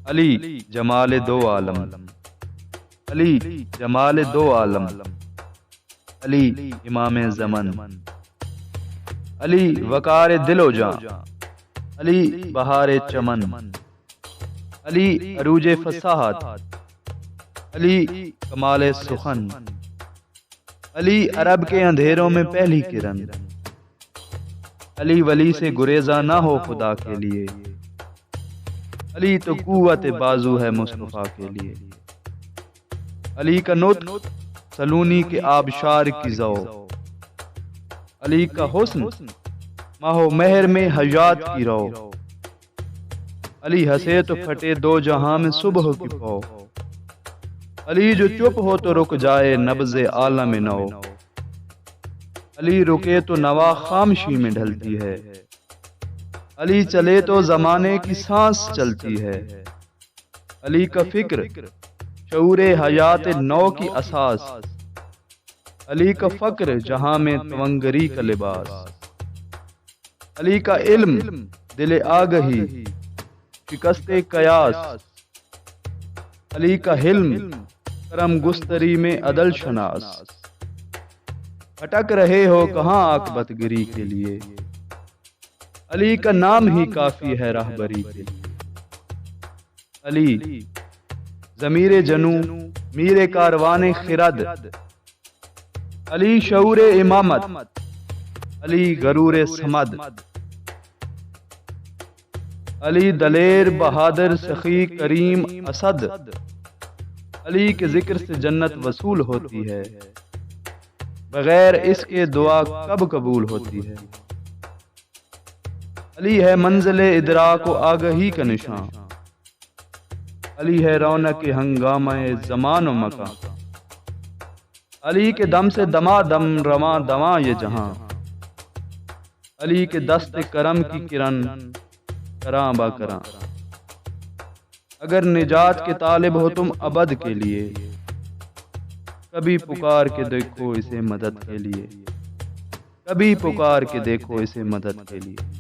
علی جمال دو عالم، علی جمال دو عالم، علی امام زمن، علی وقار دل و جاں، علی بہار چمن، علی عروج فصاحت، علی کمال سخن، علی عرب کے اندھیروں میں پہلی کرن، علی ولی سے گریزاں نہ ہو خدا کے لیے، علی تو قوت بازو ہے مصطفیٰ کے لیے، علی کا نطق سلونی کے آبشار کی ذو، علی کا حسن ماہ و مہر میں حیات کی رو، علی ہنسے تو پھٹے دو جہاں میں صبح کی پو، علی جو چپ ہو تو رک جائے نبض عالم نو، علی رکے تو نوا خامشی میں ڈھلتی ہے، علی چلے تو زمانے کی سانس چلتی ہے، علی کا فکر شعور حیات نو کی اساس، علی کا فقر جہاں میں توانگری کا لباس، علی کا علم دل آگہی شکست قیاس، علی کا حلم کرم گستری میں عدل شناس، بھٹک رہے ہو کہاں عاقبت گری کے لیے، علی کا نام ہی کافی ہے راہبری کے لیے، علی ضمیر جنو میر کاروان خرد، علی شعور امامت، علی غرور صمد، علی دلیر بہادر سخی کریم اسد، علی کے ذکر سے جنت وصول ہوتی ہے، بغیر اس کے دعا کب قبول ہوتی ہے، علی ہے منزل ادراک و آگہی کا نشان، علی ہے رونق ہنگامہ زمان و مکان، علی کے دم سے دما دم رواں دواں یہ جہاں، علی کے دست کرم کی کرن کراں با کراں، اگر نجات کے طالب ہو تم ابد کے لیے، کبھی پکار کے دیکھو اسے مدد کے لیے، کبھی پکار کے دیکھو اسے مدد کے لیے۔